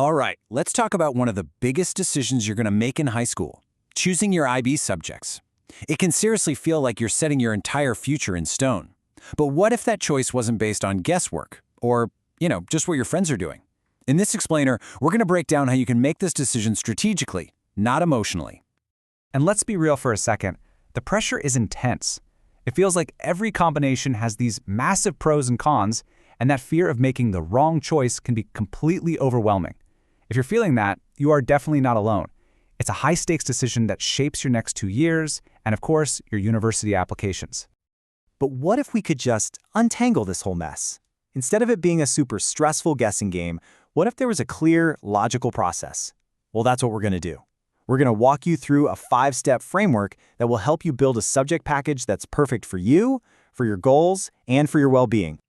All right, let's talk about one of the biggest decisions you're going to make in high school, choosing your IB subjects. It can seriously feel like you're setting your entire future in stone. But what if that choice wasn't based on guesswork or, just what your friends are doing? In this explainer, we're going to break down how you can make this decision strategically, not emotionally. And let's be real for a second. The pressure is intense. It feels like every combination has these massive pros and cons, and that fear of making the wrong choice can be completely overwhelming. If you're feeling that, you are definitely not alone. It's a high-stakes decision that shapes your next 2 years and, of course, your university applications. But what if we could just untangle this whole mess? Instead of it being a super stressful guessing game, what if there was a clear, logical process? Well, that's what we're going to do. We're going to walk you through a 5-step framework that will help you build a subject package that's perfect for you, for your goals, and for your well-being.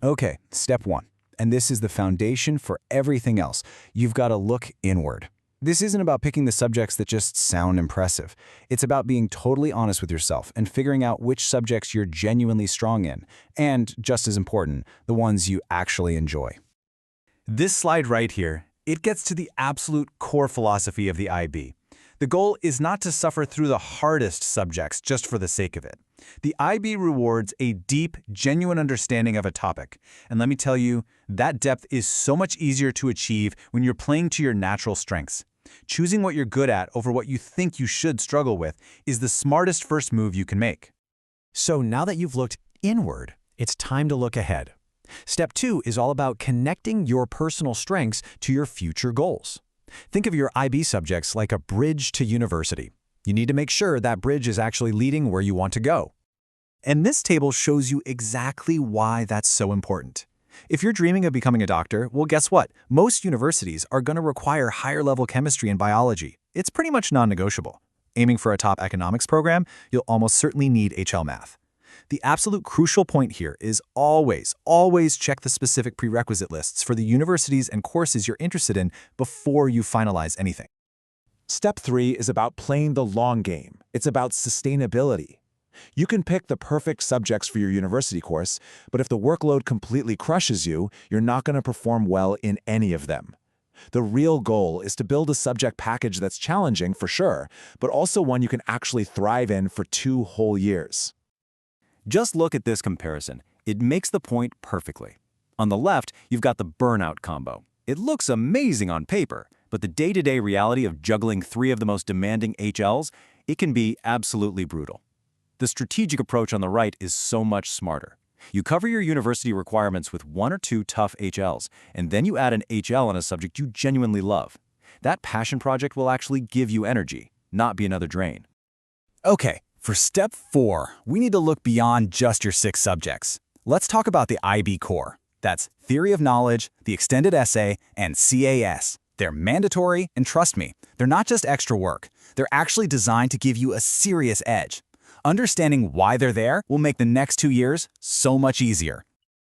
Okay, step 1. And this is the foundation for everything else. You've got to look inward. This isn't about picking the subjects that just sound impressive. It's about being totally honest with yourself and figuring out which subjects you're genuinely strong in, and, just as important, the ones you actually enjoy. This slide right here, it gets to the absolute core philosophy of the IB. The goal is not to suffer through the hardest subjects just for the sake of it. The IB rewards a deep, genuine understanding of a topic. And let me tell you, that depth is so much easier to achieve when you're playing to your natural strengths. Choosing what you're good at over what you think you should struggle with is the smartest first move you can make. So now that you've looked inward, it's time to look ahead. Step 2 is all about connecting your personal strengths to your future goals. Think of your IB subjects like a bridge to university. You need to make sure that bridge is actually leading where you want to go. And this table shows you exactly why that's so important. If you're dreaming of becoming a doctor, well, guess what? Most universities are going to require higher-level chemistry and biology. It's pretty much non-negotiable. Aiming for a top economics program, you'll almost certainly need HL Math. The absolute crucial point here is always check the specific prerequisite lists for the universities and courses you're interested in before you finalize anything. Step 3 is about playing the long game. It's about sustainability. You can pick the perfect subjects for your university course, but if the workload completely crushes you, you're not going to perform well in any of them. The real goal is to build a subject package that's challenging for sure, but also one you can actually thrive in for 2 whole years. Just look at this comparison. It makes the point perfectly. On the left, you've got the burnout combo. It looks amazing on paper, but the day-to-day reality of juggling 3 of the most demanding HLs, it can be absolutely brutal. The strategic approach on the right is so much smarter. You cover your university requirements with 1 or 2 tough HLs, and then you add an HL on a subject you genuinely love. That passion project will actually give you energy, not be another drain. Okay, for step 4, we need to look beyond just your 6 subjects. Let's talk about the IB core. That's Theory of Knowledge, the Extended Essay, and CAS. They're mandatory, and trust me, they're not just extra work. They're actually designed to give you a serious edge. Understanding why they're there will make the next 2 years so much easier.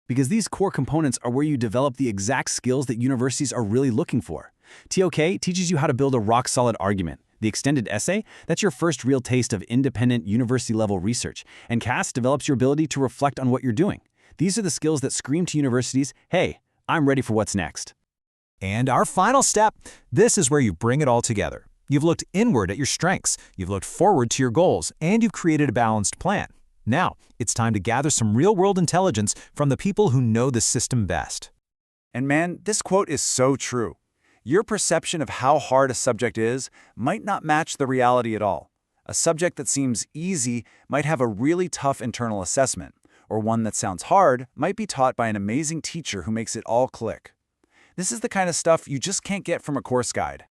Because these core components are where you develop the exact skills that universities are really looking for. TOK teaches you how to build a rock-solid argument. The Extended Essay, that's your first real taste of independent university-level research. And CAS develops your ability to reflect on what you're doing. These are the skills that scream to universities, hey, I'm ready for what's next. And our final step, this is where you bring it all together. You've looked inward at your strengths, you've looked forward to your goals, and you've created a balanced plan. Now, it's time to gather some real-world intelligence from the people who know the system best. And man, this quote is so true. Your perception of how hard a subject is might not match the reality at all. A subject that seems easy might have a really tough internal assessment, or one that sounds hard might be taught by an amazing teacher who makes it all click. This is the kind of stuff you just can't get from a course guide.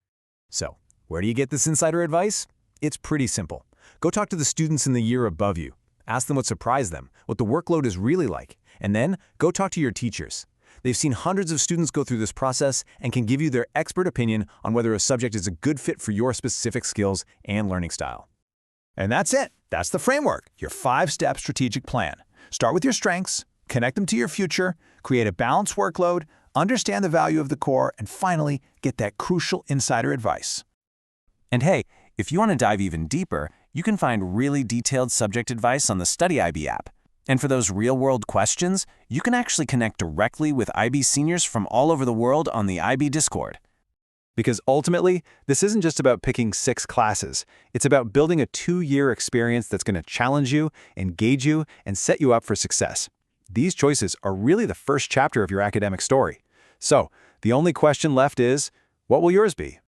So, where do you get this insider advice? It's pretty simple. Go talk to the students in the year above you. Ask them what surprised them, what the workload is really like, and then go talk to your teachers. They've seen hundreds of students go through this process and can give you their expert opinion on whether a subject is a good fit for your specific skills and learning style. And that's it. That's the framework, your 5-step strategic plan. Start with your strengths, connect them to your future, create a balanced workload, understand the value of the core, and finally, get that crucial insider advice. And hey, if you want to dive even deeper, you can find really detailed subject advice on the Study IB app. And for those real-world questions, you can actually connect directly with IB seniors from all over the world on the IB Discord. Because ultimately, this isn't just about picking 6 classes. It's about building a 2-year experience that's going to challenge you, engage you, and set you up for success. These choices are really the first chapter of your academic story. So, the only question left is, what will yours be?